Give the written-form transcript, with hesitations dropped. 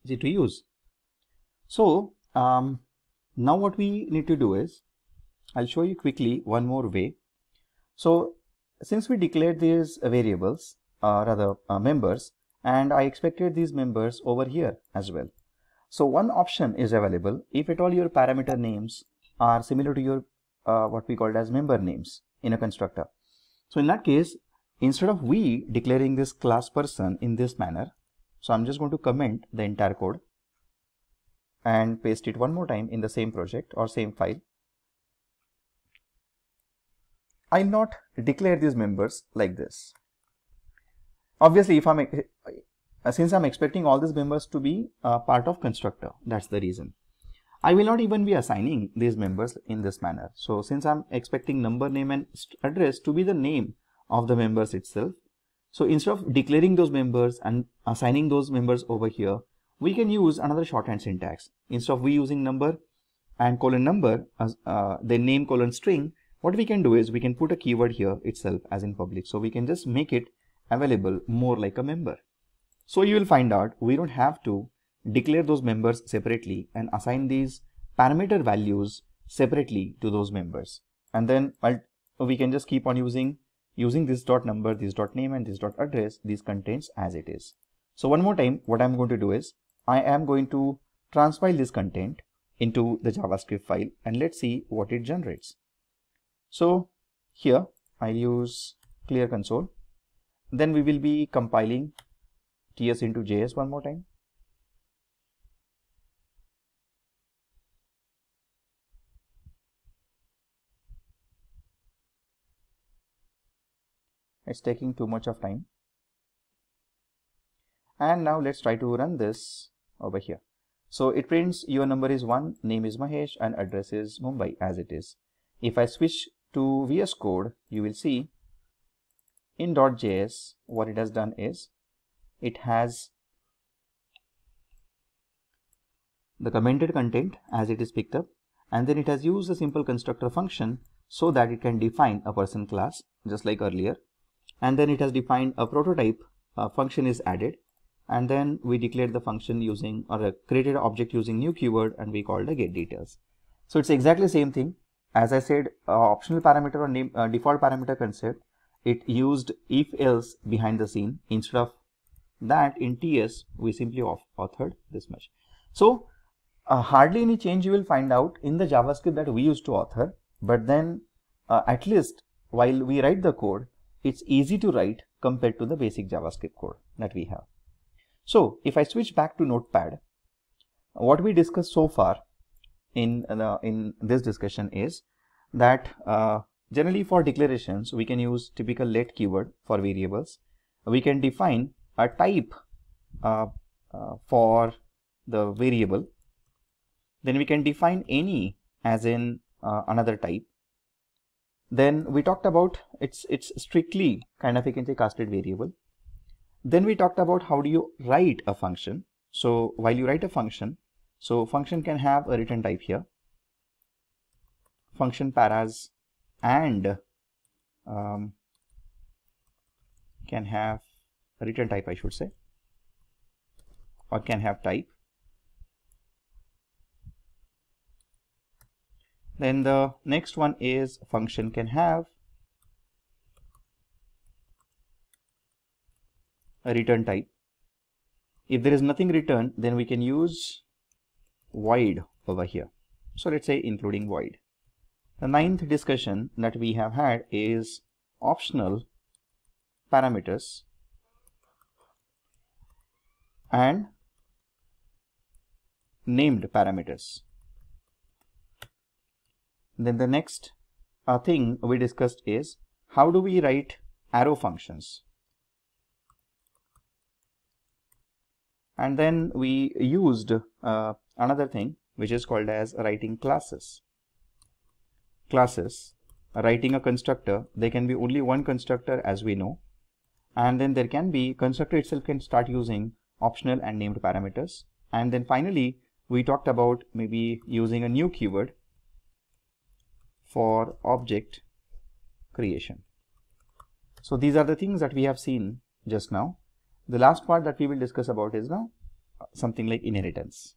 easy to use. So now what we need to do is, I'll show you quickly one more way. So since we declared these variables, members, and I expected these members over here as well. So one option is available if at all your parameter names are similar to your what we called as member names in a constructor. So in that case, instead of we declaring this class person in this manner, so I'm just going to comment the entire code and paste it one more time in the same project or same file. I'll not declare these members like this. Obviously, if since I'm expecting all these members to be part of constructor, that's the reason. I will not even be assigning these members in this manner. So since I'm expecting number, name and address to be the name of the members itself, so instead of declaring those members and assigning those members over here, we can use another shorthand syntax. Instead of we using number and colon number as then name colon string, what we can do is we can put a keyword here itself as in public. So we can just make it available more like a member. So you will find out we don't have to declare those members separately and assign these parameter values separately to those members. And then we can just keep on using this dot number, this dot name and this dot address, these contents as it is. So one more time, what I'm going to do is I am going to transpile this content into the JavaScript file and let's see what it generates. So here I'll use clear console. Then we will be compiling TS into JS one more time. It's taking too much of time. And now let's try to run this over here. So it prints your number is 1, name is Mahesh and address is Mumbai as it is. If I switch to VS Code, you will see in .js what it has done is it has the commented content as it is picked up, and then it has used a simple constructor function so that it can define a person class just like earlier, and then it has defined a prototype function is added, and then we declared the function using or created an object using new keyword and we called a get details. So it's exactly the same thing. As I said, optional parameter or name default parameter concept, it used if else behind the scene. Instead of that in TS we simply authored this much. So hardly any change you will find out in the JavaScript that we used to author, but then at least while we write the code, it's easy to write compared to the basic JavaScript code that we have. So if I switch back to Notepad, what we discussed so far in this discussion is that generally for declarations we can use typical let keyword for variables. We can define a type for the variable. Then we can define any as in another type. Then we talked about it's strictly kind of, you can say, casted variable. Then we talked about how do you write a function. So while you write a function, so function can have a return type here, function paras, and can have a return type, I should say, or can have type. Then the next one is function can have a return type. If there is nothing returned, then we can use void over here. So let's say including void. The ninth discussion that we have had is optional parameters and named parameters. Then the next thing we discussed is how do we write arrow functions. And then we used another thing which is called as writing classes. Writing a constructor, there can be only one constructor as we know, and then there can be constructor itself can start using optional and named parameters. And then finally we talked about maybe using a new keyword for object creation. So these are the things that we have seen just now. The last part that we will discuss about is now something like inheritance.